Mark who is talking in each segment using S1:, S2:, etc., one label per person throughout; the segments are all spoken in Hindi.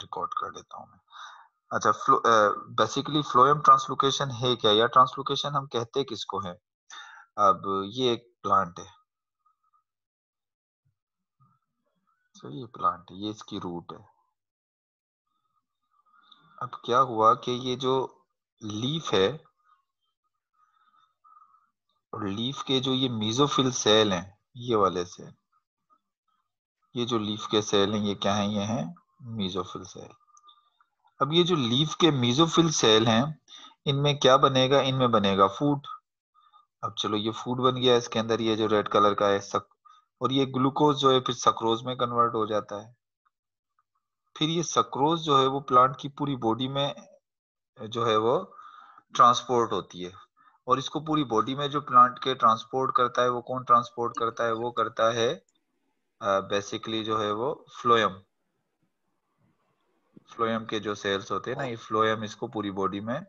S1: रिकॉर्ड कर देता हूं मैं। अच्छा, बेसिकली फ्लोएम ट्रांसलोकेशन है क्या, या ट्रांसलोकेशन हम कहते किसको है? अब ये एक प्लांट है, तो ये प्लांट है, ये इसकी रूट है। अब क्या हुआ कि ये जो लीफ है, और लीफ के जो ये मीजोफिल सेल हैं, ये वाले सेल, ये जो लीफ के सेल हैं, ये क्या हैं? ये हैं मीजोफिल सेल। अब ये जो लीफ के मीजोफिल सेल हैं, इनमें क्या बनेगा? इनमें बनेगा फूड। अब चलो, ये फूड बन गया, इसके अंदर ये जो रेड कलर का है और ये ग्लूकोज जो है फिर सक्रोज में कन्वर्ट हो जाता है। फिर ये सक्रोज जो है वो प्लांट की पूरी बॉडी में जो है वो ट्रांसपोर्ट होती है, और इसको पूरी बॉडी में जो प्लांट के ट्रांसपोर्ट करता है, वो कौन ट्रांसपोर्ट करता है? वो करता है बेसिकली जो है वो फ्लोएम। फ्लोएम के जो सेल्स होते हैं ना, ये फ्लोएम इसको पूरी बॉडी में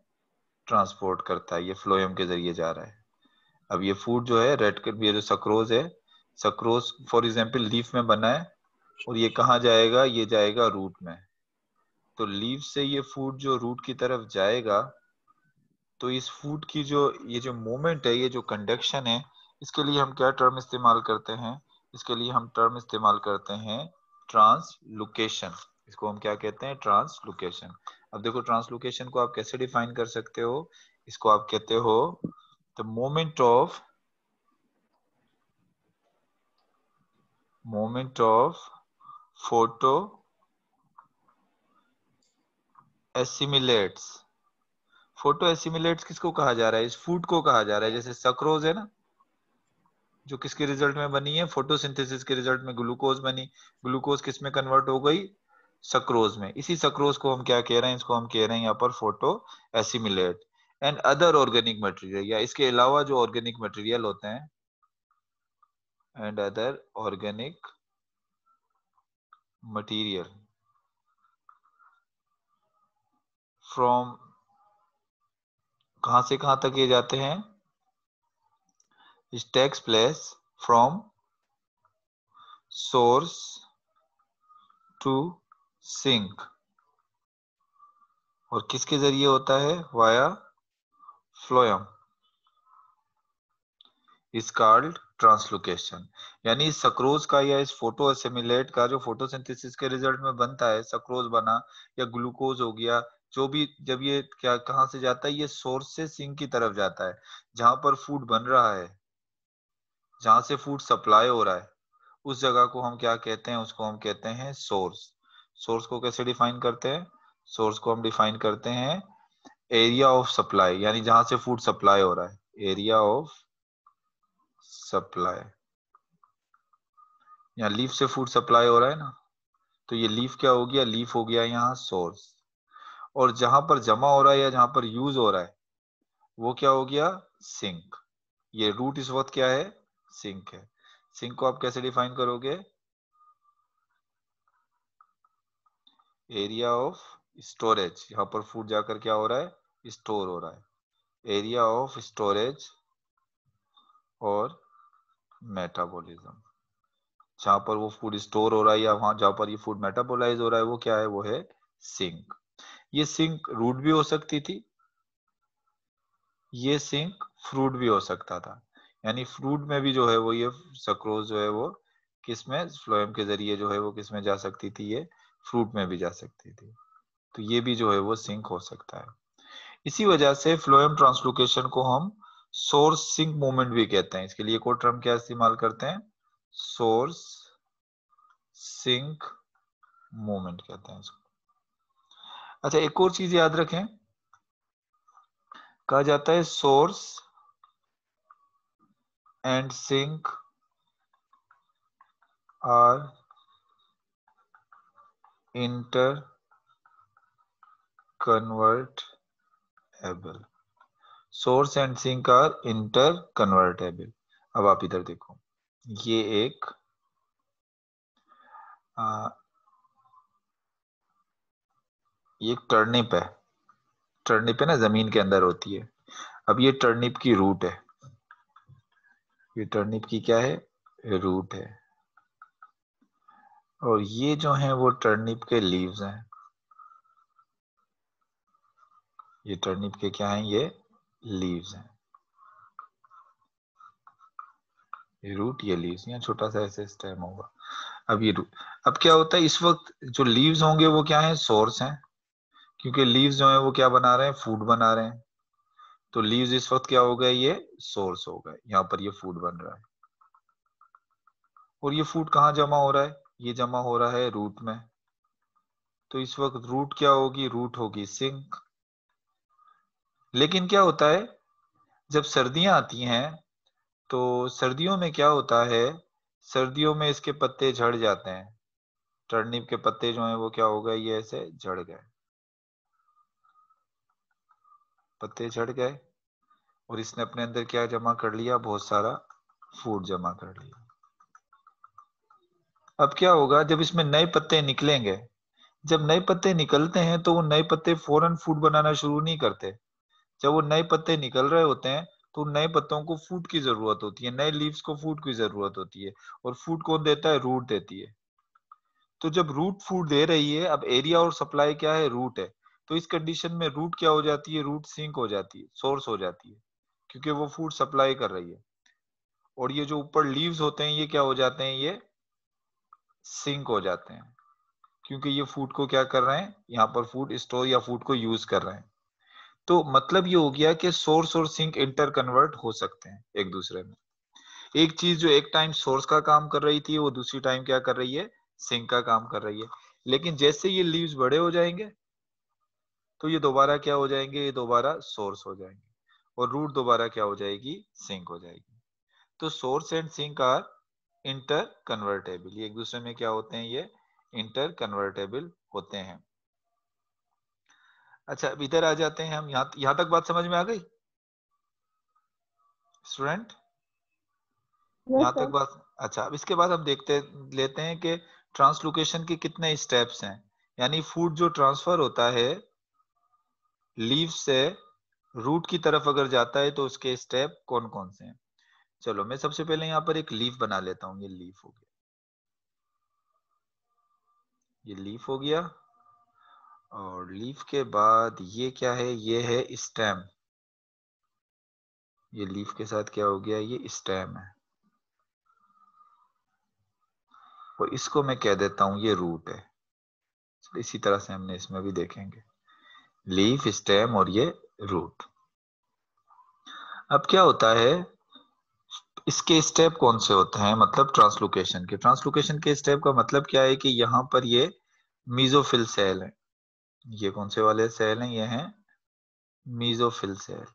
S1: ट्रांसपोर्ट करता है, ये फ्लोएम के जरिए जा रहा है। अब ये फूड जो है रेड, ये जो सक्रोज है, सक्रोज फॉर एग्जांपल लीफ में बना है, और ये कहाँ जाएगा? ये जाएगा रूट में। तो लीफ से ये फूड जो रूट की तरफ जाएगा, तो इस फूड की जो ये जो मूवमेंट है, ये जो कंडक्शन है, इसके लिए हम क्या टर्म इस्तेमाल करते हैं? इसके लिए हम टर्म इस्तेमाल करते हैं ट्रांसलोकेशन। इसको हम क्या कहते हैं? ट्रांसलोकेशन। अब देखो, ट्रांसलोकेशन को आप कैसे डिफाइन कर सकते हो? इसको आप कहते हो the moment of photo assimilates. Photo assimilates किसको कहा जा रहा है? इस फूड को कहा जा रहा है। जैसे सक्रोज है ना, जो किसके रिजल्ट में बनी है? फोटोसिंथेसिस के रिजल्ट में ग्लूकोज बनी। ग्लूकोज किस में कन्वर्ट हो गई? सक्रोज में। इसी सक्रोज को हम क्या कह रहे हैं? इसको हम कह रहे हैं यहाँ पर photo assimilate. And other organic material, या इसके अलावा जो ऑर्गेनिक मटेरियल होते हैं, and other organic material from, कहां से कहां तक ये जाते हैं? It takes place from source to sink. और किसके जरिए होता है? Via phloem. Is called translocation. यानी इस सक्रोज का या इस फोटो एसिमिलेट का जो फोटोसिंथेसिस के रिजल्ट में बनता है, सक्रोज बना या ग्लूकोज हो गया, जो भी, जब ये क्या कहां से जाता है? ये सोर्स से सिंक की तरफ जाता है, जहां पर फूड बन रहा है, जहां से फूड सप्लाई हो रहा है, उस जगह को हम क्या कहते हैं? उसको हम कहते हैं सोर्स। सोर्स को कैसे डिफाइन करते हैं? सोर्स को हम डिफाइन करते हैं एरिया ऑफ सप्लाई, यानी जहां से फूड सप्लाई हो रहा है, एरिया ऑफ सप्लाई। यहाँ लीफ से फूड सप्लाई हो रहा है ना, तो ये लीफ क्या हो गया? लीफ हो गया यहाँ सोर्स। और जहां पर जमा हो रहा है या जहां पर यूज हो रहा है, वो क्या हो गया? सिंक। ये रूट इस वक्त क्या है? सिंक है। सिंक को आप कैसे डिफाइन करोगे? एरिया ऑफ स्टोरेज, यहाँ पर फूड जाकर क्या हो रहा है? स्टोर हो रहा है। एरिया ऑफ स्टोरेज और मेटाबॉलिज्म, जहां पर वो फूड स्टोर हो रहा है या वहां जहां पर ये फूड मेटाबोलाइज हो रहा है, वो क्या है? वो है सिंक। ये सिंक रूट भी हो सकती थी, ये सिंक फ्रूट भी हो सकता था। यानी फ्रूट में भी जो है वो ये सक्रोज जो है वो किसमें? फ्लोएम के जरिए जो है वो किसमें जा सकती थी? ये फ्रूट में भी जा सकती थी। तो ये भी जो है वो सिंक हो सकता है। इसी वजह से फ्लोएम ट्रांसलोकेशन को हम सोर्स सिंक मूवमेंट भी कहते हैं। इसके लिए एक और टर्म क्या इस्तेमाल करते हैं? सोर्स सिंक मूवमेंट कहते हैं इसको। अच्छा, एक और चीज याद रखें, कहा जाता है source and sink are interconvertible. Source and sink are interconvertible. अब आप इधर देखो, ये एक टर्निप है। टर्निप है ना, जमीन के अंदर होती है। अब ये टर्निप की रूट है, ये टर्निप की क्या है? रूट है। और ये जो है वो टर्निप के लीव्स हैं। ये टर्निप के क्या हैं, ये लीव्स हैं, ये रूट, ये लीव्स, यहाँ छोटा सा ऐसे स्टेम होगा। अब ये रूट, अब क्या होता है इस वक्त जो लीव्स होंगे वो क्या है, सोर्स हैं, क्योंकि लीव्स जो है वो क्या बना रहे हैं, फूड बना रहे हैं। तो लीव्स इस वक्त क्या हो गए, ये सोर्स हो गए, यहाँ पर ये फूड बन रहा है। और ये फूड कहाँ जमा हो रहा है, ये जमा हो रहा है रूट में। तो इस वक्त रूट क्या होगी, रूट होगी सिंक। लेकिन क्या होता है जब सर्दियां आती हैं तो सर्दियों में क्या होता है, सर्दियों में इसके पत्ते झड़ जाते हैं, टर्निप के पत्ते जो हैं वो क्या हो गए, ये ऐसे झड़ गए, पत्ते झड़ गए, और इसने अपने अंदर क्या जमा कर लिया, बहुत सारा फूड जमा कर लिया। अब क्या होगा जब इसमें नए पत्ते निकलेंगे, जब नए पत्ते निकलते हैं तो वो नए पत्ते फौरन फूड बनाना शुरू नहीं करते। जब वो नए पत्ते निकल रहे होते हैं तो नए पत्तों को फूड की जरूरत होती है, नए लीव्स को फूड की जरूरत होती है, और फूड कौन देता है, रूट देती है। तो जब रूट फूड दे रही है, अब एरिया और सप्लाई क्या है, रूट है, तो इस कंडीशन में रूट क्या हो जाती है, रूट सिंक हो जाती है, सोर्स हो जाती है, क्योंकि वो फूड सप्लाई कर रही है। और ये जो ऊपर लीव्स होते हैं ये क्या हो जाते हैं, ये सिंक हो जाते हैं, क्योंकि ये फूड को क्या कर रहे हैं, यहाँ पर फूड स्टोर या फूड को यूज कर रहे हैं। तो मतलब ये हो गया कि सोर्स और सिंक इंटर कन्वर्ट हो सकते हैं एक दूसरे में। एक चीज जो एक टाइम सोर्स का काम कर रही थी वो दूसरी टाइम क्या कर रही है, सिंक का काम कर रही है। लेकिन जैसे ये लीव्स बड़े हो जाएंगे तो ये दोबारा क्या हो जाएंगे, ये दोबारा सोर्स हो जाएंगे, और रूट दोबारा क्या हो जाएगी, सिंक हो जाएगी। तो source and sink are interconvertible, ये एक दूसरे में क्या होते हैं, ये इंटर कन्वर्टेबल होते हैं। अच्छा अब इधर आ जाते हैं हम, यहाँ तक बात समझ में आ गई स्टूडेंट,
S2: यस
S1: यहाँ तक
S2: सर।
S1: बात। अच्छा अब इसके बाद हम देखते लेते हैं कि ट्रांसलोकेशन के कितने स्टेप्स हैं, यानी फूड जो ट्रांसफर होता है लीफ से रूट की तरफ अगर जाता है तो उसके स्टेप कौन कौन से हैं। चलो मैं सबसे पहले यहाँ पर एक लीफ बना लेता हूँ, ये लीफ हो गया, ये लीफ हो गया। और लीफ के बाद ये क्या है, ये है स्टेम, ये लीफ के साथ क्या हो गया, ये स्टेम है, और इसको मैं कह देता हूं ये रूट है। इसी तरह से हमने इसमें भी देखेंगे, लीफ, स्टेम और ये रूट। अब क्या होता है इसके स्टेप कौन से होते हैं, मतलब ट्रांसलोकेशन के, ट्रांसलोकेशन के स्टेप का मतलब क्या है कि यहाँ पर ये मीजोफिल सेल है, ये कौन से वाले सेल हैं, ये हैं मीजोफिल सेल।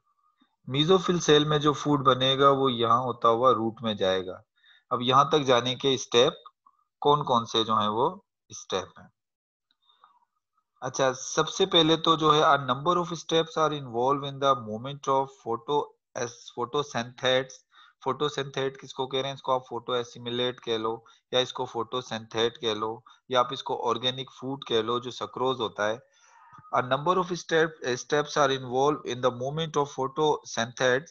S1: मीजोफिल सेल में जो फूड बनेगा वो यहाँ होता हुआ रूट में जाएगा। अब यहाँ तक जाने के स्टेप कौन कौन से जो है वो स्टेप हैं। अच्छा सबसे पहले तो जो है are number of steps are involve in the movement of photosynthates. Photosynthate किसको कह रहे हैं, इसको आप फोटो एसिमिलेट कह लो, या इसको फोटोसिंथेट कह लो, या आप इसको ऑर्गेनिक फूड कह लो जो सक्रोज होता है। A number of steps are involved in the movement of photosynthesis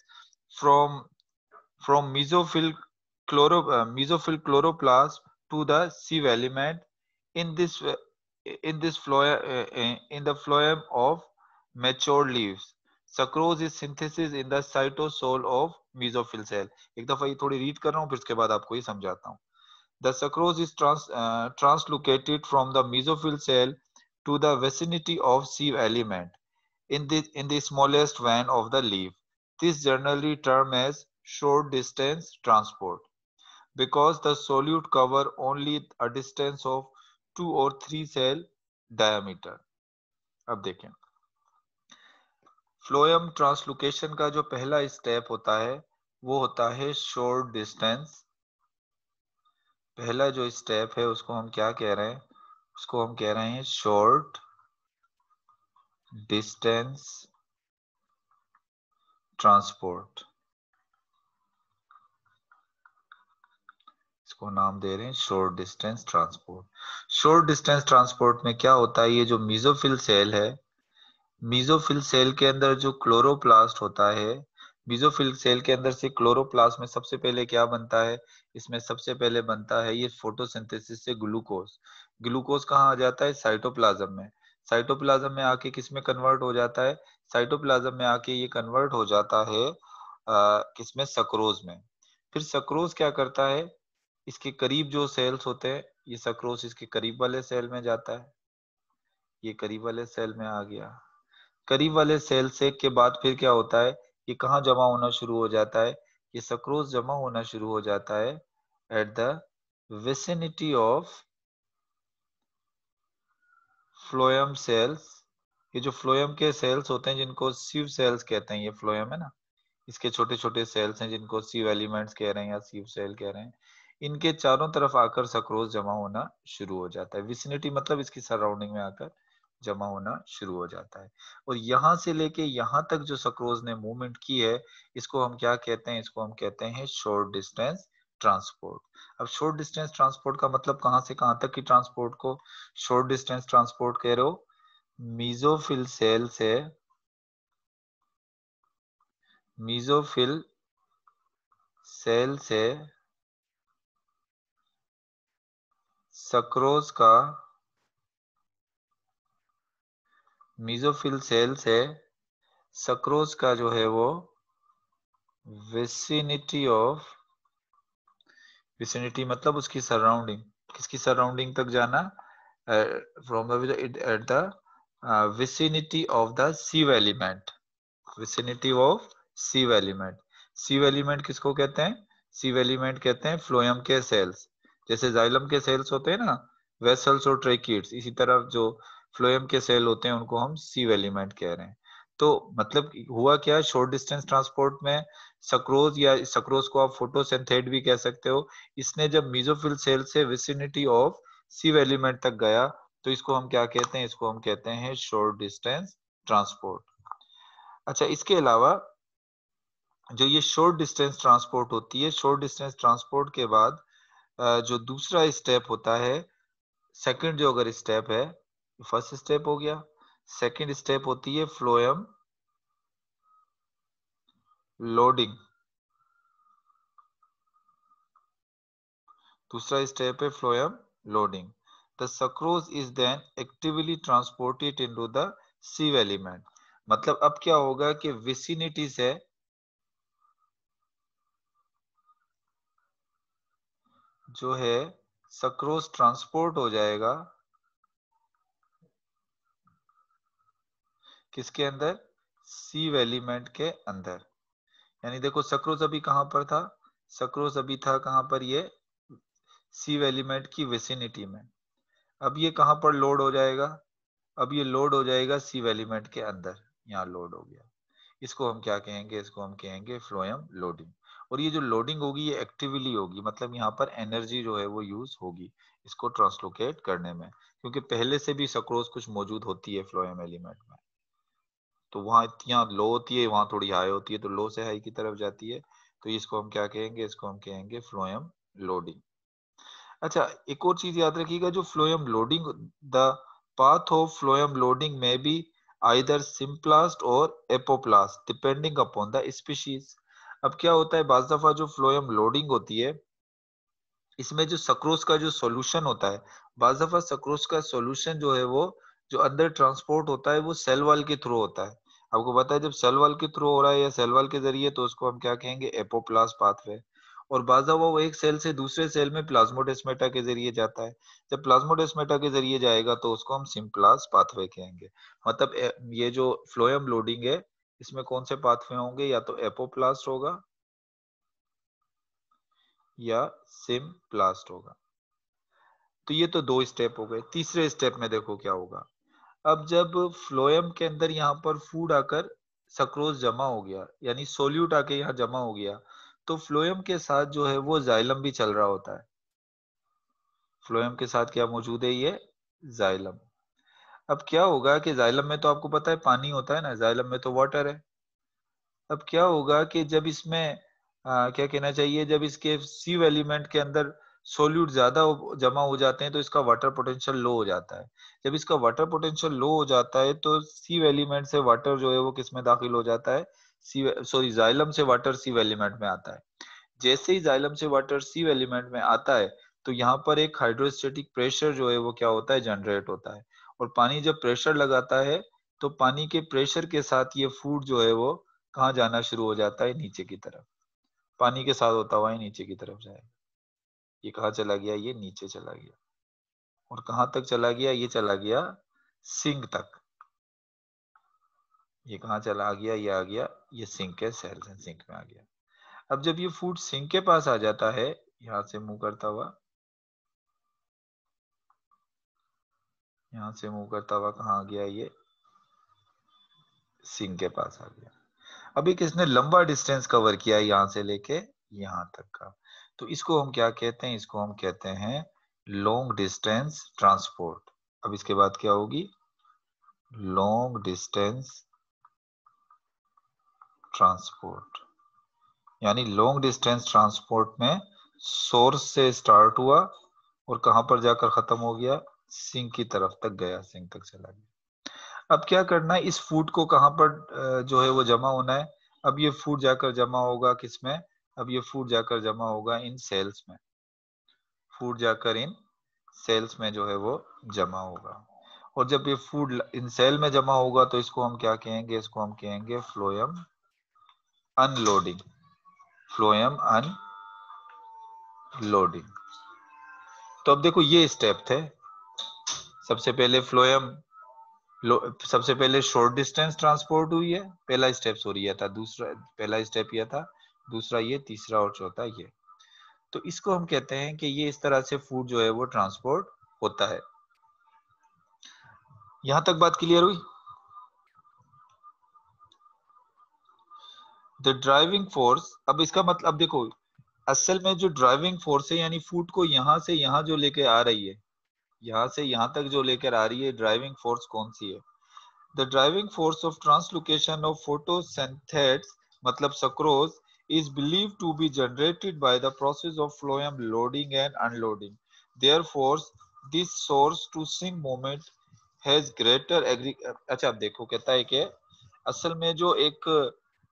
S1: from mesophyll chloroplast to the sieve element. In this in the phloem of mature leaves, sucrose is synthesis in the cytosol of mesophyll cell. एक दफा ये थोड़ी रीड कर रहा हूँ फिर उसके बाद आपको ये समझाता हूँ। The sucrose is translocated from the mesophyll cell to the vicinity of sieve element in the smallest vein of the leaf. This generally termed as short distance transport because the solute cover only a distance of 2 or 3 cell diameter. अब देखें फ्लोएम ट्रांसलोकेशन का जो पहला स्टेप होता है वो होता है शॉर्ट डिस्टेंस। पहला जो स्टेप है उसको हम क्या कह रहे हैं, उसको हम कह रहे हैं शॉर्ट डिस्टेंस ट्रांसपोर्ट, इसको नाम दे रहे हैं short distance transport. Short distance transport में क्या होता है, ये जो मीजोफिल सेल है, मीजोफिल सेल के अंदर जो क्लोरोप्लास्ट होता है, मीजोफिल सेल के अंदर से क्लोरोप्लास्ट में सबसे पहले क्या बनता है, इसमें सबसे पहले बनता है ये फोटोसिंथेसिस से ग्लूकोज। ग्लूकोज कहाँ आ जाता है, साइटोप्लाज्म में। साइटोप्लाज्म में आके किस में कन्वर्ट हो जाता है? साइटोप्लाज्म में आके ये कन्वर्ट हो जाता है किसमें? सक्रोज में। फिर सक्रोज क्या करता है? इसके करीब जो सेल्स होते हैं, ये सक्रोज इसके करीब वाले सेल में जाता है, ये करीब वाले सेल में आ गया। करीब वाले सेल से के बाद फिर क्या होता है? ये कहाँ जमा होना शुरू हो जाता है? ये सक्रोज जमा होना शुरू हो जाता है at the vicinity of phloem cells. ये जो फ्लोएम के सेल्स होते हैं जिनको सीव सेल्स कहते हैं, ये फ्लोएम है ना, इसके छोटे छोटे सेल्स हैं जिनको सीव एलिमेंट्स कह रहे हैं या सीव सेल कह रहे हैं, इनके चारों तरफ आकर सक्रोज जमा होना शुरू हो जाता है। विसिनिटी मतलब इसकी सराउंडिंग में आकर जमा होना शुरू हो जाता है। और यहां से लेके यहाँ तक जो सक्रोज ने मूवमेंट की है, इसको हम क्या कहते हैं? इसको हम कहते हैं शॉर्ट डिस्टेंस ट्रांसपोर्ट। अब शॉर्ट डिस्टेंस ट्रांसपोर्ट का मतलब कहां से कहां तक की ट्रांसपोर्ट को शॉर्ट डिस्टेंस ट्रांसपोर्ट कह रहे हो? मीजोफिल सेल से मीजोफिल सेल से सक्रोज का मीजोफिल सेल से सक्रोज का जो है वो विसिनिटी ऑफ विसिनिटी मतलब उसकी सराउंडिंग, किसकी सराउंडिंग तक जाना? From the at the vicinity of the sieve element, vicinity of sieve element. Sieve element किसको कहते हैं? सीव एलिमेंट कहते हैं फ्लोएम के सेल्स। जैसे जाइलम के सेल्स होते हैं ना, वेसल्स और ट्रेकिड्स, इसी तरह जो फ्लोएम के सेल होते हैं उनको हम सीव एलिमेंट कह रहे हैं। तो मतलब हुआ क्या? शॉर्ट डिस्टेंस ट्रांसपोर्ट में सक्रोज, या सक्रोज को आप फोटोसिंथेट भी कह सकते हो, इसने जब मीजोफिल सेल से विसिनिटी ऑफ सीव एलिमेंट तक गया तो इसको हम क्या कहते हैं? इसको हम कहते हैं शॉर्ट डिस्टेंस ट्रांसपोर्ट। अच्छा, इसके अलावा जो ये शॉर्ट डिस्टेंस ट्रांसपोर्ट होती है, शॉर्ट डिस्टेंस ट्रांसपोर्ट के बाद जो दूसरा स्टेप होता है, सेकंड जो अगर स्टेप है, फर्स्ट स्टेप हो गया, सेकंड स्टेप होती है फ्लोएम लोडिंग। दूसरा स्टेप है phloem loading. The sucrose is then actively transported into the sieve element. मतलब अब क्या होगा कि विसिनिटी से जो है सक्रोज ट्रांसपोर्ट हो जाएगा किसके अंदर? सीव एलिमेंट के अंदर। यानी देखो सक्रोज अभी कहां पर था? सक्रोज अभी था कहां पर? ये सीव एलिमेंट की विसिनिटी में। अब ये कहां पर लोड हो जाएगा? अब ये लोड हो जाएगा सीव एलिमेंट के अंदर, यहाँ लोड हो गया। इसको हम क्या कहेंगे? इसको हम कहेंगे फ्लोएम लोडिंग। और ये जो लोडिंग होगी ये एक्टिवली होगी, मतलब यहाँ पर एनर्जी जो है वो यूज होगी इसको ट्रांसलोकेट करने में, क्योंकि पहले से भी सक्रोज कुछ मौजूद होती है फ्लोएम एलिमेंट में। तो वहां यहाँ लो होती है, वहां थोड़ी हाई होती है, तो लो से हाई की तरफ जाती है। तो इसको हम क्या कहेंगे? इसको हम कहेंगे फ्लोएम लोडिंग। अच्छा, एक और चीज याद रखिएगा, जो phloem loading, the path of phloem loading में बी आइदर सिम्प्लास्ट और apoplast depending upon the species. अब क्या होता है, बाज दफा जो फ्लोएम लोडिंग होती है इसमें जो सक्रोज का जो सॉल्यूशन होता है, बाज दफा सक्रोज का सॉल्यूशन जो है वो जो अंदर ट्रांसपोर्ट होता है वो सेल वॉल के थ्रू होता है। आपको पता है जब सेल वॉल के थ्रू हो रहा है या सेल वॉल के जरिए तो उसको हम क्या कहेंगे? Apoplast pathway. और बाज दफा वो एक सेल से दूसरे सेल में प्लाज्मोडेस्माटा के जरिए जाता है। जब प्लाज्मोडेस्माटा के जरिए जाएगा तो उसको हम सिम्प्लास्ट पाथवे कहेंगे। मतलब ये जो फ्लोएम लोडिंग है इसमें कौन से पाथवे होंगे? या तो एपोप्लास्ट होगा या सिम्प्लास्ट होगा। तो ये तो दो स्टेप हो गए। तीसरे स्टेप में देखो क्या होगा। अब जब फ्लोएम के अंदर यहाँ पर फूड आकर सक्रोज जमा हो गया, यानी सोल्यूट आके यहाँ जमा हो गया, तो फ्लोएम के साथ जो है वो जाइलम भी चल रहा होता है। फ्लोएम के साथ क्या मौजूद है? ये जाइलम। अब क्या होगा कि जाइलम में तो आपको पता है पानी होता है ना, जाइलम में तो वाटर है। अब क्या होगा कि जब इसमें क्या कहना चाहिए, जब इसके सीव एलिमेंट के अंदर सोल्यूट ज्यादा जमा हो जाते हैं तो इसका वाटर पोटेंशियल लो हो जाता है। जब इसका वाटर पोटेंशियल लो हो जाता है तो सीव एलिमेंट से वाटर जो है वो किस में दाखिल हो जाता है? जाइलम से वाटर सीव एलिमेंट में आता है। जैसे ही जाइलम से वाटर सीव एलिमेंट में आता है तो यहाँ पर एक हाइड्रोस्टेटिक प्रेशर जो है वो क्या होता है? जनरेट होता है। और पानी जब प्रेशर लगाता है तो पानी के प्रेशर के साथ ये फूड जो है वो कहाँ जाना शुरू हो जाता है, नीचे की तरफ। पानी के साथ होता हुआ ही नीचे की तरफ जाएगा। ये कहाँ चला गया, ये नीचे चला गया। और कहाँ तक चला गया, ये चला गया सिंक तक। ये कहाँ चला गया, ये आ गया, ये सिंक के सेल्स हैं, सिंक में आ गया। अब जब ये फूड सिंक के पास आ जाता है, यहां से मूव करता हुआ, यहां से मूव करता हुआ कहाँ आ गया, ये सिंक के पास आ गया। अब एक इसने लंबा डिस्टेंस कवर किया है यहां से लेके यहां तक का, तो इसको हम क्या कहते हैं, इसको हम कहते हैं लॉन्ग डिस्टेंस ट्रांसपोर्ट। अब इसके बाद क्या होगी, लॉन्ग डिस्टेंस ट्रांसपोर्ट। यानी लॉन्ग डिस्टेंस ट्रांसपोर्ट में सोर्स से स्टार्ट हुआ और कहां पर जाकर खत्म हो गया, सिंक की तरफ तक गया, सिंक तक चला गया। अब क्या करना है, इस फूड को कहां पर जो है वो जमा होना है। अब ये फूड जाकर जमा होगा किसमें, अब ये फूड जाकर जमा होगा इन सेल्स में। फूड जाकर इन सेल्स में जो है वो जमा होगा। और जब ये फूड इन सेल में जमा होगा तो इसको हम क्या कहेंगे, इसको हम कहेंगे फ्लोएम अनलोडिंग। Phloem unloading. तो अब देखो ये स्टेप थे। सबसे पहले फ्लोएम, सबसे पहले शॉर्ट डिस्टेंस ट्रांसपोर्ट हुई है, पहला स्टेप सॉरी ये था, दूसरा पहला स्टेप ये था, दूसरा ये, तीसरा और चौथा ये। तो इसको हम कहते हैं कि ये इस तरह से फूड जो है वो ट्रांसपोर्ट होता है। यहां तक बात क्लियर हुई। द ड्राइविंग फोर्स, अब इसका मतलब देखो, असल में जो ड्राइविंग फोर्स है यानी फूड को यहां से यहां जो लेके आ रही है, यहां से यहां तक जो लेकर आ रही है, ड्राइविंग फोर्स कौन सी है। The driving force of translocation of photosynthates मतलब sucrose is believed to be generated by the process of phloem loading and unloading. Therefore, this source to sink moment has greater अच्छा अब देखो कहता है कि असल में जो एक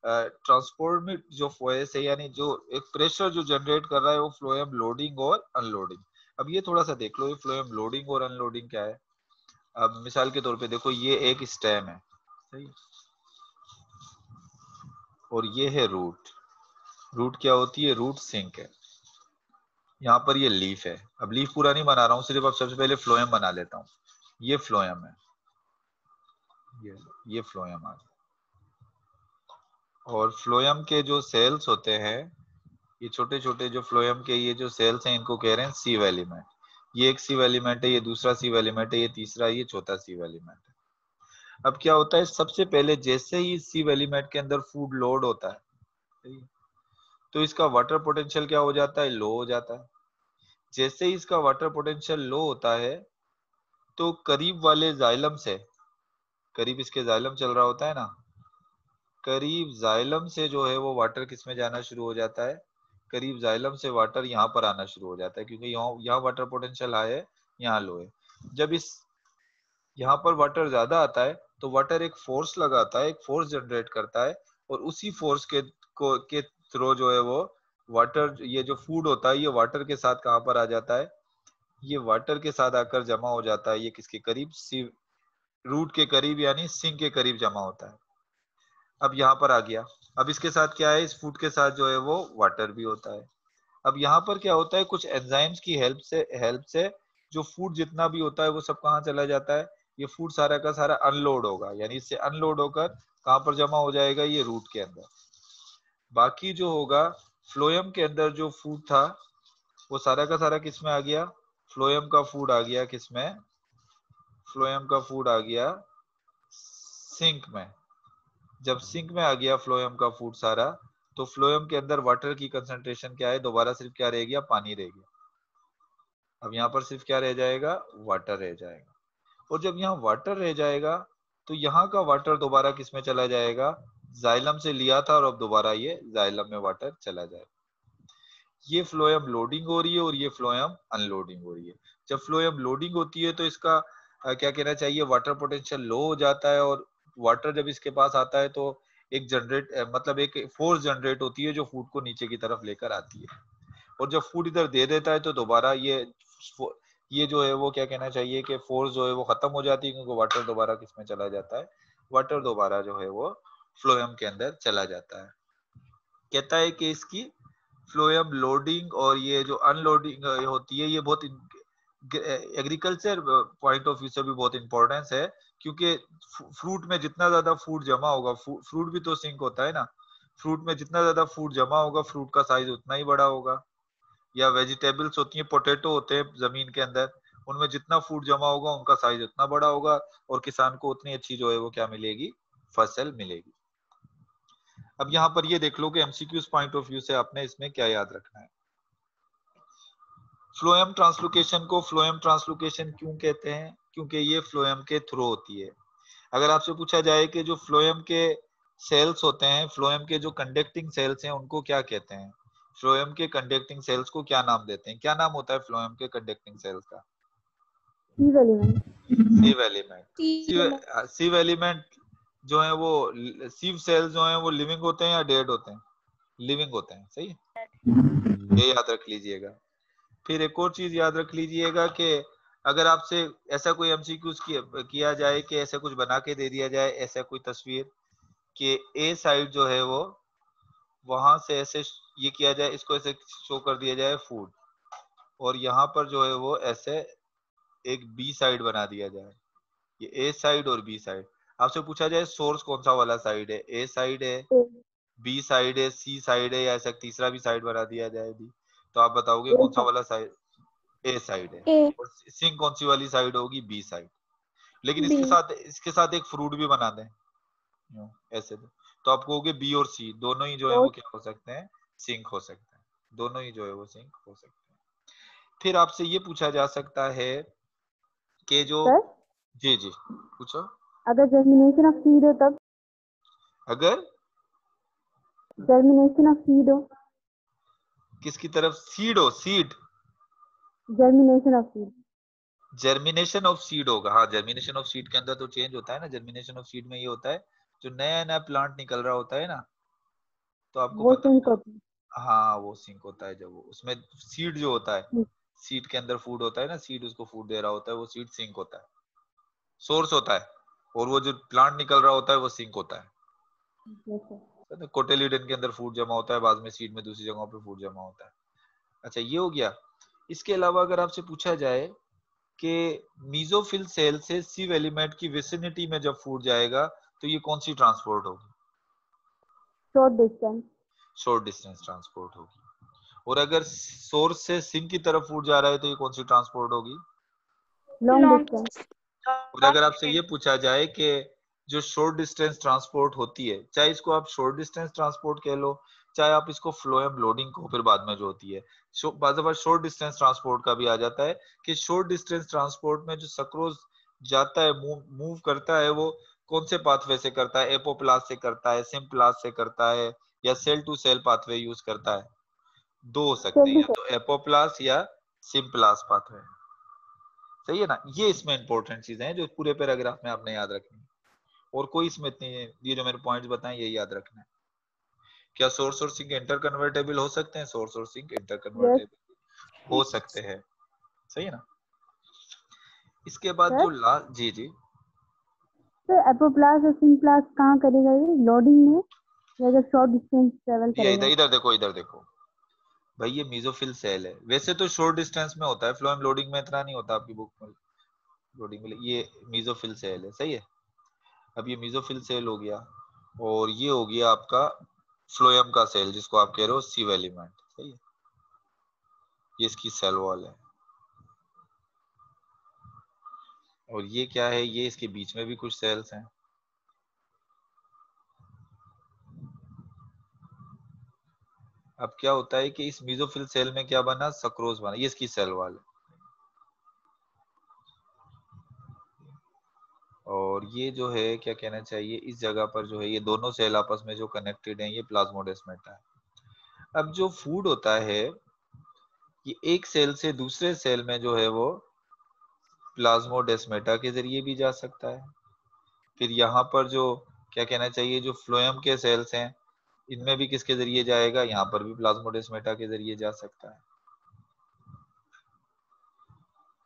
S1: ट्रांसपोर्ट में जो फोर्स है यानी जो एक प्रेशर जो जनरेट कर रहा है वो फ्लोएम लोडिंग और अनलोडिंग। अब ये थोड़ा सा देख लो, ये फ्लोएम लोडिंग और अनलोडिंग क्या है। अब मिसाल के तौर पे देखो, ये एक स्टेम है, सही, और ये है रूट। रूट क्या होती है, रूट सिंक है। यहाँ पर ये लीफ है। अब लीफ पूरा नहीं बना रहा हूँ, सिर्फ अब सबसे पहले फ्लोएम बना लेता हूँ। ये फ्लोएम है, ये फ्लोएम आ गया। और फ्लोएम के जो सेल्स होते हैं, ये छोटे छोटे जो फ्लोएम के ये जो सेल्स हैं, इनको कह रहे हैं सीव एलिमेंट। ये एक सीव एलिमेंट है, ये दूसरा सीव एलिमेंट है, ये तीसरा, ये चौथा सीव एलिमेंट है। अब क्या होता है, सबसे पहले जैसे ही सीव एलिमेंट के अंदर फूड लोड होता है तो इसका वाटर पोटेंशियल क्या हो जाता है, लो हो जाता है। जैसे ही इसका वाटर पोटेंशियल लो होता है तो करीब वाले जाइलम से, करीब इसके जाइलम चल रहा होता है ना, करीब जाइलम से जो है वो वाटर किस में जाना शुरू हो जाता है, करीब जाइलम से वाटर यहाँ पर आना शुरू हो जाता है, क्योंकि यहाँ वाटर पोटेंशियल हाई है, यहाँ लो है। जब इस यहाँ पर वाटर ज्यादा आता है तो वाटर एक फोर्स लगाता है, एक फोर्स जनरेट करता है, और उसी फोर्स के थ्रू जो है वो वाटर, ये जो फूड होता है ये वाटर के साथ कहाँ पर आ जाता है, ये वाटर के साथ आकर जमा हो जाता है, ये किसके करीब, सी रूट के करीब यानी सिंक के करीब जमा होता है। अब यहाँ पर आ गया। अब इसके साथ क्या है, इस फूड के साथ जो है वो वाटर भी होता है। अब यहाँ पर क्या होता है, कुछ एंजाइम्स की हेल्प से जो फूड जितना भी होता है वो सब कहाँ चला जाता है, ये फूड सारा का सारा अनलोड होगा, यानी इससे अनलोड होकर कहाँ पर जमा हो जाएगा, ये रूट के अंदर। बाकी जो होगा फ्लोएम के अंदर जो फूड था वो सारा का सारा किस में आ गया, फ्लोएम का फूड आ गया किसमें, फ्लोएम का फूड आ गया सिंक में। जब सिंक में आ गया फ्लोएम का फूड सारा, तो फ्लोएम के अंदर वाटर की कंसंट्रेशन क्या है, दोबारा सिर्फ क्या रह गया, पानी रह गया। अब यहाँ पर सिर्फ क्या रह जाएगा, वाटर रह जाएगा। और जब यहाँ वाटर रह जाएगा तो यहाँ का वाटर दोबारा किस में चला जाएगा, जाइलम से लिया था और अब दोबारा ये जाइलम में वाटर चला जाएगा। ये फ्लोएम लोडिंग हो रही है और ये फ्लोएम अनलोडिंग हो रही है। जब फ्लोएम लोडिंग होती है तो इसका क्या कहना चाहिए, वाटर पोटेंशियल लो हो जाता है, और वाटर जब इसके पास आता है तो एक मतलब एक फोर्स जनरेट होती है जो फूड को नीचे की तरफ लेकर आती है। और जब फूड इधर दे देता है तो दोबारा ये जो है वो क्या कहना चाहिए कि फोर्स जो है वो खत्म हो जाती है, क्योंकि वाटर दोबारा किसमें चला जाता है, वाटर दोबारा जो है वो फ्लोएम के अंदर चला जाता है। कहता है कि इसकी फ्लोएम लोडिंग और ये जो अनलोडिंग होती है, ये बहुत एग्रीकल्चर पॉइंट ऑफ व्यू से भी बहुत इंपॉर्टेंस है, क्योंकि फ्रूट में जितना ज्यादा फूड जमा होगा, फ्रूट भी तो सिंक होता है ना, फ्रूट में जितना ज्यादा फूड जमा होगा फ्रूट का साइज उतना ही बड़ा होगा। या वेजिटेबल्स होती हैं, पोटैटो होते हैं जमीन के अंदर, उनमें जितना फूड जमा होगा उनका साइज उतना बड़ा होगा और किसान को उतनी अच्छी जो है वो क्या मिलेगी, फसल मिलेगी। अब यहाँ पर ये देख लो कि एमसीक्यूज पॉइंट ऑफ व्यू से आपने इसमें क्या याद रखना है। फ्लोएम ट्रांसलोकेशन को फ्लोएम ट्रांसलोकेशन क्यों कहते हैं, क्योंकि ये फ्लोएम के थ्रू होती है। अगर आपसे पूछा जाए कि जो फ्लोएम के सेल्स होते हैं, फ्लोएम के जो कंडक्टिंग सेल्स हैं उनको क्या कहते हैं, फ्लोएम के कंडक्टिंग सेल्स को क्या नाम देते हैं, क्या नाम होता है फ्लोएम के कंडक्टिंग सेल्स का?
S2: सीव element.
S1: Sieve element. Sieve element जो है वो, सीव सेल्स जो है वो लिविंग होते हैं या डेड होते हैं? लिविंग होते हैं, सही है, ये याद रख लीजिएगा। फिर एक और चीज याद रख लीजिएगा कि अगर आपसे ऐसा कोई एमसीक्यूज किया जाए कि ऐसा कुछ बना के दे दिया जाए, ऐसा कोई तस्वीर कि ए साइड जो है वो वहां से ऐसे ये किया जाए, इसको ऐसे शो कर दिया जाए फूड, और यहाँ पर जो है वो ऐसे एक बी साइड बना दिया जाए, ये ए साइड और बी साइड। आपसे पूछा जाए सोर्स कौन सा वाला साइड है, ए साइड है, बी साइड है, सी साइड है, या ऐसा तीसरा भी साइड बना दिया जाए बी, तो आप बताओगे कौन सा वाला साइड? ए साइड है। और सिंक कौन सी वाली साइड होगी? B side. लेकिन इसके साथ एक फ्रूट भी बना दें ऐसे, तो आप कहोगे बी और सी दोनों ही जो है वो क्या हो सकते हैं, सिंक हो सकते हैं, दोनों ही जो है वो सिंक हो सकते हैं। फिर आपसे ये पूछा जा सकता है कि जो,
S2: सर,
S1: जी जी पूछो।
S2: अगर जर्मिनेशन ऑफ सीड हो तब?
S1: अगर
S2: जर्मिनेशन ऑफ सीड हो?
S1: किसकी तरफ? सीड हो, seed,
S2: germination of seed.
S1: Germination of seed होगा, हाँ जर्मिनेशन ऑफ सीड के अंदर तो चेंज होता है ना, जर्मिनेशन ऑफ सीड में ये होता है जो नया नया प्लांट निकल रहा होता है ना, तो आपको
S2: वो
S1: पता
S2: सिंक
S1: होगा,
S2: होती
S1: हाँ वो सिंक होता है जब वो उसमें सीड जो होता है,
S2: है।
S1: सीड के अंदर फूड होता है ना, सीड उसको फूड दे रहा होता है, वो सीड सिंक होता है, सोर्स होता है, और वो जो प्लांट निकल रहा होता है वो सिंक होता है। कोटेलिडन के अंदर फूड जमा होता है, बाद में सीड में दूसरी जगहों पे फूड जमा होता है। अच्छा ये हो गया। इसके अलावा अगर आपसे पूछा जाए कि मीजोफिल सेल से सिव एलिमेंट की विसिनिटी में जब फूड जाएगा तो ये कौन सी ट्रांसपोर्ट होगी?
S2: Short distance.
S1: Short distance transport होगी। और अगर सोर्स से सिंक की तरफ फूड जा रहा है तो ये कौन सी ट्रांसपोर्ट होगी?
S2: Long distance.
S1: और अगर आपसे ये पूछा जाए कि जो शॉर्ट डिस्टेंस ट्रांसपोर्ट होती है, चाहे इसको आप शॉर्ट डिस्टेंस ट्रांसपोर्ट कह लो, चाहे आप इसको फ्लोएम लोडिंग को, फिर बाद में जो होती है शॉर्ट डिस्टेंस ट्रांसपोर्ट का भी आ जाता है कि शॉर्ट डिस्टेंस ट्रांसपोर्ट में जो सक्रोज जाता है, मूव करता है, वो कौन से पाथवे से करता है? एपोप्लास्ट से करता है, सिम्प्लास्ट से करता है, या cell to cell pathway use करता है? दो हो सकते हैं, या तो एपोप्लास्ट या सिम्प्लास्ट पाथवे, सही है ना। ये इसमें इंपॉर्टेंट चीजें हैं जो पूरे पैराग्राफ में आपने याद रखनी है, और कोई इसमें इतनी, ये जो मेरे पॉइंट्स बताए ये याद रखना है। क्या सोर्स और सिंक इंटर कन्वर्टेबल हो सकते हैं? सोर्स और सिंक इंटर कन्वर्टेबल हो सकते हैं, सही है ना। इसके बाद जो लास्ट, जी जी
S2: तो एपोप्लास्ट और सिम्प्लास्ट कहाँ करेगा ये, लोडिंग में या जब शॉर्ट डिस्टेंस ट्रेवल
S1: ये
S2: करेगा?
S1: इधर देखो, इधर देखो भाई, ये मीजोफिल सेल है, वैसे तो शॉर्ट डिस्टेंस में होता है, फ्लोएम लोडिंग में इतना नहीं होता आपकी बुक में, लोडिंग में ये मीजोफिल सेल है, सही है। अब ये मीजोफिल सेल हो गया, और ये हो गया आपका फ्लोएम का सेल जिसको आप कह रहे हो सिव एलिमेंट, सही है, ये इसकी सेल वॉल है। और ये क्या है? ये इसके बीच में भी कुछ सेल्स हैं। अब क्या होता है कि इस मीजोफिल सेल में क्या बना? सक्रोज बना, ये इसकी सेल वॉल है। और ये जो है क्या कहना चाहिए, इस जगह पर जो है ये दोनों सेल आपस में जो कनेक्टेड हैं, ये प्लाज्मोडेस्माटा है। अब जो फूड होता है ये एक सेल से दूसरे सेल में जो है वो प्लाज्मोडेस्माटा के जरिए भी जा सकता है। फिर यहाँ पर जो क्या कहना चाहिए, जो फ्लोएम के सेल्स हैं इनमें भी किसके जरिए जाएगा? यहाँ पर भी प्लाज्मोडेस्माटा के जरिए जा सकता है।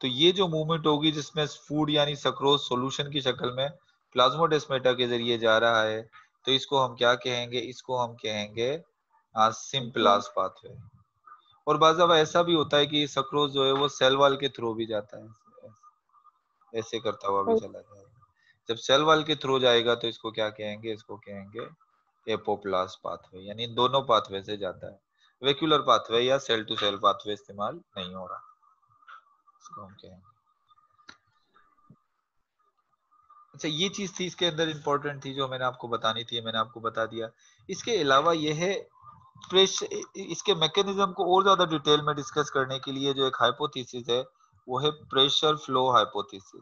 S1: तो ये जो मूवमेंट होगी जिसमें फूड यानी सक्रोज सॉल्यूशन की शक्ल में प्लाज्मोडेस्माटा के जरिए जा रहा है, तो इसको हम क्या कहेंगे, इसको हम कहेंगे सिम्प्लाज पाथवे। और बाज़ दफा ऐसा भी होता है कि सक्रोज जो है वो सेल वॉल के थ्रू भी जाता है, ऐसे करता हुआ भी चला जाएगा। जब सेल वॉल के थ्रू जाएगा तो इसको क्या कहेंगे, इसको कहेंगे एपोप्लास्ट पाथवे, यानी इन दोनों पाथवे से जाता है। वेक्यूलर पाथवे या सेल टू सेल पाथवे इस्तेमाल नहीं हो रहा, इसको हम कहेंगे। अच्छा, ये चीज थी इसके अंदर इंपॉर्टेंट थी जो मैंने आपको बतानी थी, मैंने आपको बता दिया। इसके अलावा ये है प्रेशर, इसके मैकेनिज्म को और ज्यादा डिटेल में डिस्कस करने के लिए जो एक हाइपोथेसिस है वो है प्रेशर फ्लो हाइपोथेसिस।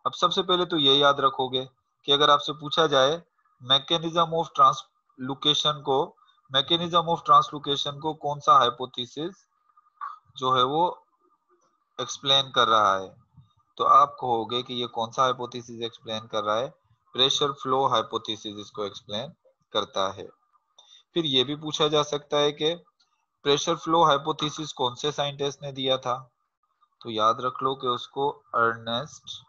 S1: अब सबसे पहले तो ये याद रखोगे कि अगर आपसे पूछा जाए मैकेनिज्म ऑफ ट्रांसलोकेशन को, मैकेनिज्म ऑफ ट्रांसलोकेशन को कौन सा हाइपोथेसिस जो है वो एक्सप्लेन कर रहा है, तो आप कहोगे कि ये कौन सा हाइपोथेसिस एक्सप्लेन कर रहा है, प्रेशर फ्लो हाइपोथेसिस इसको एक्सप्लेन करता है। फिर ये भी पूछा जा सकता है कि प्रेशर फ्लो हाइपोथेसिस कौन से साइंटिस्ट ने दिया था, तो याद रख लो कि उसको अर्नेस्ट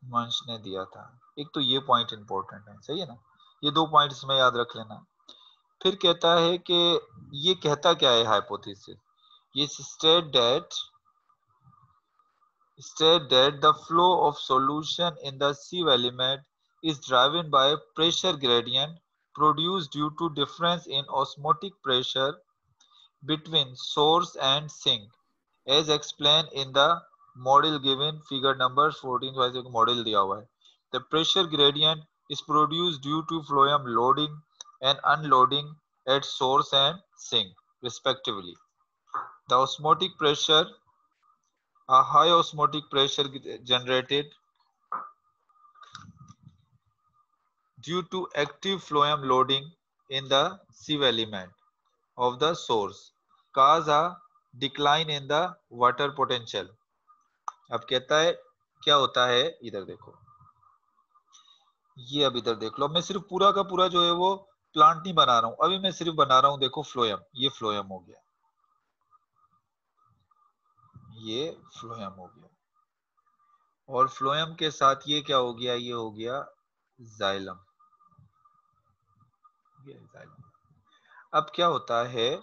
S1: मंच ने दिया था। एक तो ये पॉइंट इंपॉर्टेंट है, सही है ना, ये दो पॉइंट इसमें याद रख लेना। फिर कहता है कि ये कहता क्या है हाइपोथेसिस, ये state that the flow of solution in the sieve element is driven by pressure gradient produced due to difference in osmotic pressure between source and sink, as explained in the model given figure number 14। एक मॉडल दिया हुआ है। The pressure gradient is produced due to phloem loading and unloading at source and sink respectively. The osmotic pressure, a high osmotic pressure generated due to active phloem loading in the sieve element of the source cause a decline in the water potential। अब कहता है क्या होता है, इधर देखो, ये अब इधर देख लो, मैं सिर्फ पूरा का पूरा जो है वो प्लांट नहीं बना रहा हूं, अभी मैं सिर्फ बना रहा हूं, देखो फ्लोएम, ये फ्लोएम हो गया, ये फ्लोएम हो गया, और फ्लोएम के साथ ये क्या हो गया, ये हो गया जाइलम। अब क्या होता है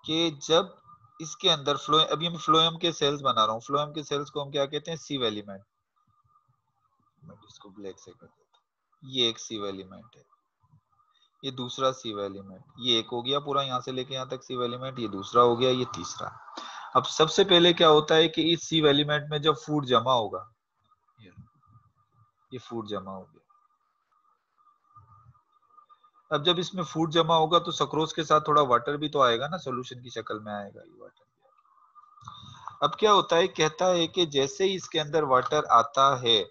S1: कि जब इसके अंदर फ्लोएम, अभी मैं फ्लोएम के सेल्स बना रहा हूँ, फ्लोएम के सेल्स को हम क्या कहते हैं, सीव एलिमेंट। मैं इसको ब्लैक से कर देता हूं, ये एक सीव एलिमेंट है, ये दूसरा सीव एलिमेंट, ये एक हो गया पूरा यहाँ से लेके यहाँ तक सीव एलिमेंट, ये दूसरा हो गया, ये तीसरा। अब सबसे पहले क्या होता है कि इस सीव एलिमेंट में जब फूड जमा होगा, ये फूड जमा हो गया, अब जब इसमें फूड जमा होगा तो सक्रोज के साथ थोड़ा वाटर भी तो आएगा ना, सॉल्यूशन की शक्ल में आएगा ये वाटर। अब क्या होता है, कहता है कि जैसे ही इसके अंदर वाटर आता है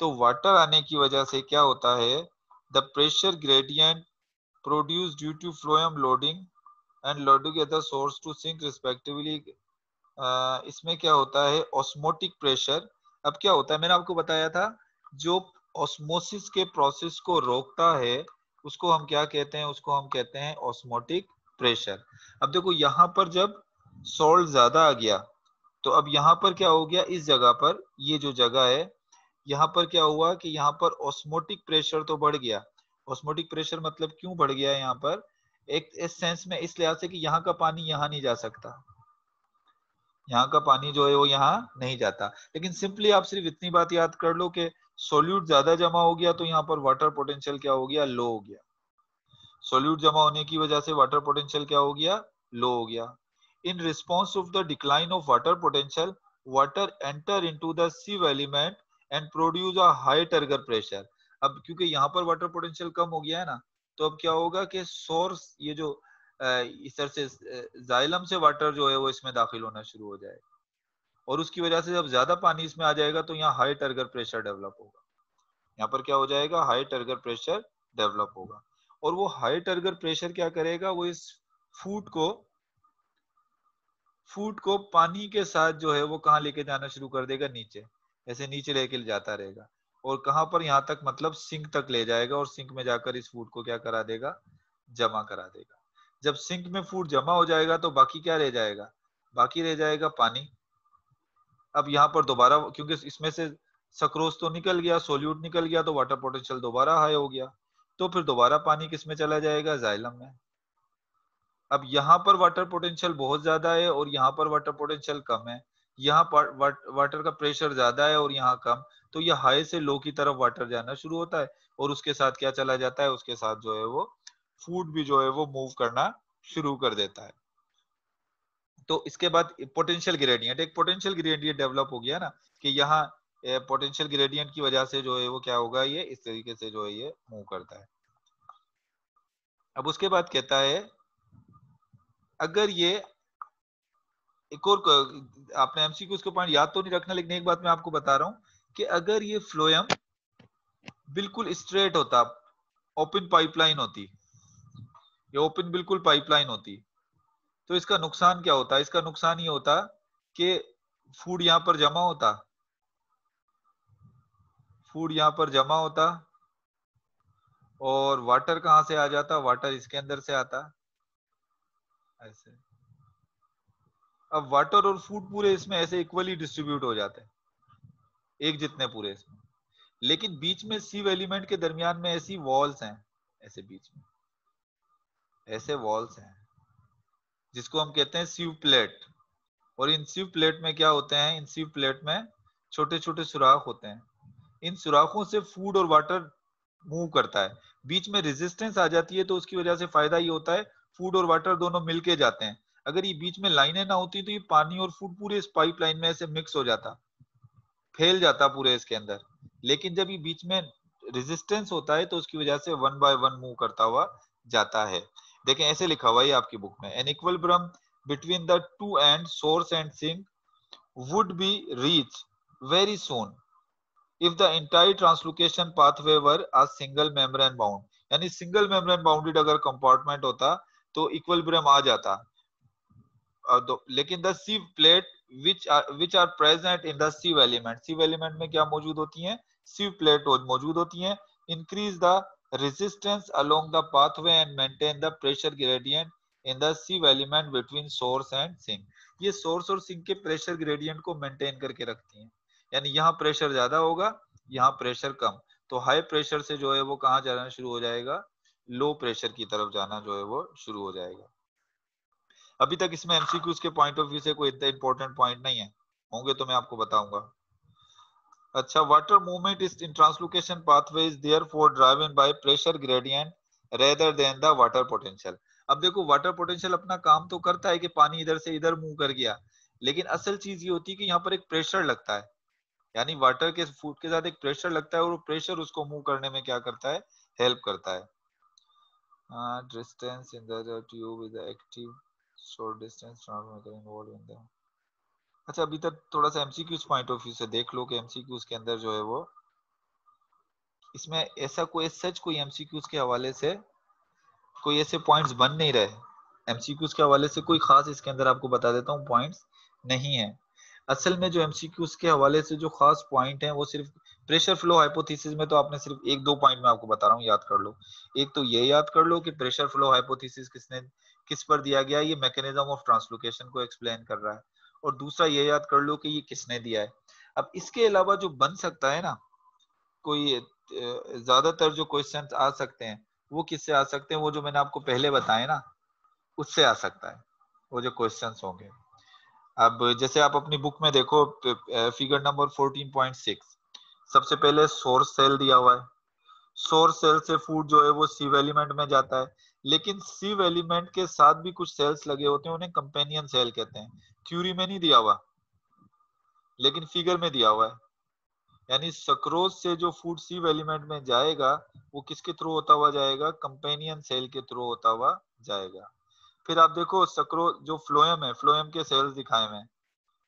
S1: तो वाटर आने की वजह से क्या होता है, the pressure gradient produce due to phloem loading and loading at the source to sink respectively, इसमें क्या होता है ऑस्मोटिक प्रेशर। अब क्या होता है, मैंने आपको बताया था जो ऑस्मोसिस के प्रोसेस को रोकता है उसको हम क्या कहते हैं, उसको हम कहते हैं ऑस्मोटिक प्रेशर। अब देखो यहाँ पर जब सॉल्ट ज्यादा आ गया तो अब यहाँ पर क्या हो गया, इस जगह पर, ये जो जगह है यहाँ पर क्या हुआ कि यहाँ पर ऑस्मोटिक प्रेशर तो बढ़ गया। ऑस्मोटिक प्रेशर मतलब क्यों बढ़ गया यहाँ पर, एक इस सेंस में, इस लिहाज से कि यहाँ का पानी यहाँ नहीं जा सकता, यहाँ का पानी जो है वो यहाँ नहीं जाता। लेकिन सिंपली आप सिर्फ इतनी बात याद कर लो कि सोल्यूट ज्यादा जमा हो गया तो यहाँ पर वाटर पोटेंशियल क्या हो गया, लो हो गया। सोल्यूट जमा होने की वजह से वाटर पोटेंशियल क्या हो गया, लो हो गया। In response of the decline of water potential, water enter into the sieve element and produce a high turgor pressure। अब क्योंकि यहाँ पर वाटर पोटेंशियल कम हो गया है ना, तो अब क्या होगा कि सोर्स, ये जो इस तरह से जाइलम से वाटर जो है वो इसमें दाखिल होना शुरू हो जाएगा, और उसकी वजह से जब ज्यादा पानी इसमें आ जाएगा तो यहाँ हाई टर्गर प्रेशर डेवलप होगा। यहाँ पर क्या हो जाएगा, हाई टर्गर प्रेशर डेवलप होगा, और वो हाई टर्गर प्रेशर क्या करेगा, वो इस फूड को पानी के साथ जो है वो कहाँ लेके जाना शुरू कर देगा, नीचे, ऐसे नीचे लेके जाता रहेगा, और कहाँ पर, यहाँ तक मतलब सिंक तक ले जाएगा, और सिंक में जाकर इस फूड को क्या करा देगा, जमा करा देगा। जब सिंक में फूड जमा हो जाएगा तो बाकी क्या रह जाएगा, बाकी रह जाएगा पानी, अब यहाँ पर दोबारा, क्योंकि इसमें से सक्रोज तो निकल गया, सोल्यूट निकल गया, तो वाटर पोटेंशियल दोबारा हाई हो गया, तो फिर दोबारा पानी किस में चला जाएगा, जाइलम में। अब यहाँ पर वाटर पोटेंशियल बहुत ज्यादा है और यहाँ पर वाटर पोटेंशियल कम है, यहाँ पर वाटर का प्रेशर ज्यादा है और यहाँ कम, तो ये हाई से लो की तरफ वाटर जाना शुरू होता है और उसके साथ क्या चला जाता है, उसके साथ जो है वो फूड भी जो है वो मूव करना शुरू कर देता है। तो इसके बाद पोटेंशियल ग्रेडियंट, एक पोटेंशियल ग्रेडियंट डेवलप हो गया ना, कि यहाँ पोटेंशियल ग्रेडियंट की वजह से जो है वो क्या होगा, ये इस तरीके से जो है ये मूव करता है। अब उसके बाद कहता है अगर ये एक और आपने एमसीक्यू उसके पॉइंट याद तो नहीं रखना, लेकिन एक बात मैं आपको बता रहा हूं कि अगर ये फ्लोएम बिल्कुल स्ट्रेट होता, ओपन पाइपलाइन होती, ये ओपन बिल्कुल पाइपलाइन होती, तो इसका नुकसान क्या होता, इसका नुकसान ये होता कि फूड यहां पर जमा होता, फूड यहां पर जमा होता और वाटर कहां से आ जाता, वाटर इसके अंदर से आता ऐसे। अब वाटर और फूड पूरे इसमें ऐसे इक्वली डिस्ट्रीब्यूट हो जाते हैं, एक जितने पूरे इसमें, लेकिन बीच में सीव एलिमेंट के दरमियान में ऐसी वॉल्स हैं, ऐसे बीच में ऐसे वॉल्स हैं जिसको हम कहते हैं सीव प्लेट। और इन सीव प्लेट में क्या होते हैं, इन सीव प्लेट में छोटे छोटे सुराख होते हैं, इन सुराखों से फूड और वाटर मूव करता है। बीच में रेजिस्टेंस आ जाती है तो उसकी वजह से फायदा ये होता है, फूड और वाटर दोनों मिलके जाते हैं। अगर ये बीच में लाइनें ना होती तो ये पानी और फूड पूरे इस पाइपलाइन में ऐसे मिक्स हो जाता, फैल जाता पूरे इसके अंदर। लेकिन जब ये बीच में रेजिस्टेंस होता है तो उसकी वजह से वन बाय वन मूव करता हुआ जाता है। देखें ऐसे लिखा हुआ है आपकी बुक में, an equilibrium between the two and source and sink would be reached very soon if the entire translocation pathway were a single membrane bound। यानी सिंगल मेम्ब्रेन बाउंडेड अगर कंपार्टमेंट होता तो इक्विलिब्रियम आ जाता। लेकिन the सीव plate which are present in the sieve element, sieve element में क्या मौजूद होती हैं, sieve plate मौजूद होती हैं, increase the resistance along the pathway and maintain the pressure gradient in the sieve element between source and sink। ये सोर्स और सिंक के प्रेशर ग्रेडियंट को मेंटेन करके रखती हैं, यानी यहाँ प्रेशर ज्यादा होगा, यहाँ प्रेशर कम, तो हाई प्रेशर से जो है वो कहाँ जाना शुरू हो जाएगा, लो प्रेशर की तरफ जाना जो है वो शुरू हो जाएगा। अभी तक इसमें एमसीक्यूज के पॉइंट ऑफ व्यू से कोई इतना इंपॉर्टेंट पॉइंट नहीं है, होंगे तो मैं आपको बताऊंगा। अच्छा, water movement is in translocation pathway is therefore driven by pressure gradient rather than the water potential. अब देखो वाटर पोटेंशियल अपना काम तो करता है कि पानी इधर से इधर मूव कर गया, लेकिन असल चीज ये होती है कि यहाँ पर एक प्रेशर लगता है, यानी वाटर के फूड के साथ एक प्रेशर लगता है और वो प्रेशर उसको मूव करने में क्या करता है, हेल्प करता है। Distance in the tube is active short distance involve in the. अच्छा, अभी तक थोड़ा सा एमसीक्यूज पॉइंट ऑफ व्यू से देख लो कि एमसीक्यूज के अंदर जो है वो इसमें ऐसा कोई सच कोई एमसीक्यूज के हवाले से कोई ऐसे पॉइंट्स बन नहीं रहे, एमसीक्यूज के हवाले से कोई खास इसके अंदर आपको बता देता हूँ पॉइंट्स नहीं है। असल में जो एमसीक्यूज के हवाले से जो खास पॉइंट है वो सिर्फ प्रेशर फ्लो हाइपोथेसिस में, तो आपने सिर्फ एक दो पॉइंट में आपको बता रहा हूँ, याद कर लो। एक तो ये याद कर लो कि प्रेशर फ्लो हाइपोथेसिस किस पर दिया गया है, ये मैकेनिज्म ऑफ ट्रांसलोकेशन को एक्सप्लेन कर रहा है। और दूसरा ये याद कर लो कि ये किसने दिया है। अब इसके अलावा जो बन सकता है ना, कोई ज्यादातर जो क्वेश्चंस आ सकते हैं वो किससे आ सकते हैं, वो जो मैंने आपको पहले बताए ना उससे आ सकता है, वो जो क्वेश्चंस होंगे। अब जैसे आप अपनी बुक में देखो फिगर नंबर 14.6, सबसे पहले सोर्स सेल दिया हुआ है, सोर्स सेल से फूड जो है वो सीव एलिमेंट में जाता है, लेकिन सीव एलिमेंट के साथ भी कुछ सेल्स लगे होते हैं, उन्हें कंपेनियन सेल कहते हैं। थ्योरी में नहीं दिया हुआ लेकिन फिगर में दिया हुआ है, यानी सक्रोज से जो फूड सीव एलिमेंट में जाएगा वो किसके थ्रू होता हुआ जाएगा, कंपेनियन सेल के थ्रू होता हुआ जाएगा। फिर आप देखो सक्रोज जो फ्लोएम है, फ्लोएम के सेल्स दिखाए हुए हैं,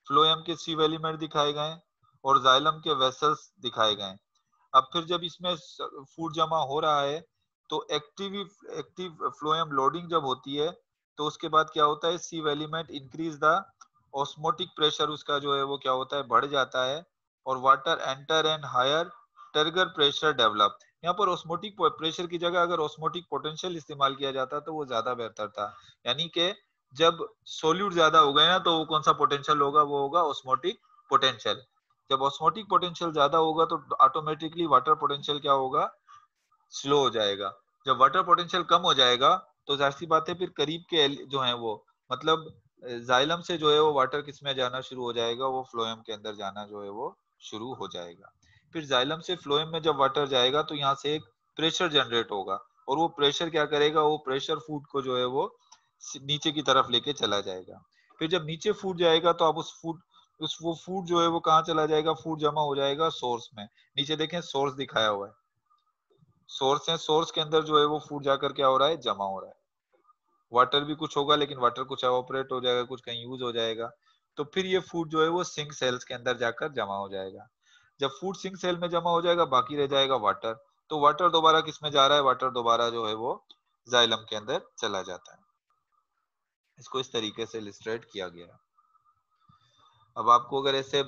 S1: फ्लोएम के सीव एलिमेंट दिखाए गए और जाइलम के वेसल्स दिखाए गए। अब फिर जब इसमें फूड जमा हो रहा है तो एक्टिव फ्लोएम लोडिंग जब होती है तो उसके बाद क्या होता है, sieve element increase the osmotic pressure, उसका जो है वो क्या होता है, बढ़ जाता है और water enter and higher turgor pressure develop. यहाँ पर ऑस्मोटिक प्रेशर की जगह अगर ऑस्मोटिक पोटेंशियल इस्तेमाल किया जाता तो वो ज्यादा बेहतर था, यानी कि जब सोल्यूट ज्यादा हो गए ना तो वो कौन सा पोटेंशियल होगा, वो होगा ऑस्मोटिक पोटेंशियल। जब ऑस्मोटिक पोटेंशियल ज्यादा होगा तो ऑटोमेटिकली वाटर पोटेंशियल क्या होगा, स्लो हो जाएगा। जब वाटर पोटेंशियल कम हो जाएगा तो जाहिर सी बात है फिर करीब के जो है वो मतलब जाइलम से जो है वो वाटर किस में जाना शुरू हो जाएगा, वो फ्लोएम के अंदर जाना जो है वो शुरू हो जाएगा। फिर जाइलम से फ्लोएम में जब वाटर जाएगा तो यहाँ से एक प्रेशर जनरेट होगा, और वो प्रेशर क्या करेगा, वो प्रेशर फूड को जो है वो नीचे की तरफ लेके चला जाएगा। फिर जब नीचे फूड जाएगा तो अब वो फूड जो है वो कहाँ चला जाएगा, फूड जमा हो जाएगा सोर्स में। नीचे देखें सोर्स दिखाया हुआ है, सोर्स है, सोर्स के अंदर जो है वो फूड जाकर क्या हो रहा है, जमा हो रहा है। वाटर भी कुछ होगा लेकिन वाटर कुछ एवापोरेट हो जाएगा, कुछ कहीं यूज हो जाएगा। तो फिर ये फूड जो है वो सिंक सेल्स के अंदर जाकर जमा हो जाएगा। जब फूड सिंक सेल में जमा हो जाएगा बाकी रह जाएगा वाटर। तो वाटर दोबारा किस में जा रहा है, वाटर दोबारा जो है वो जाइलम के अंदर चला जाता है। इसको इस तरीके से इलस्ट्रेट किया गया। अब आपको अगर ऐसे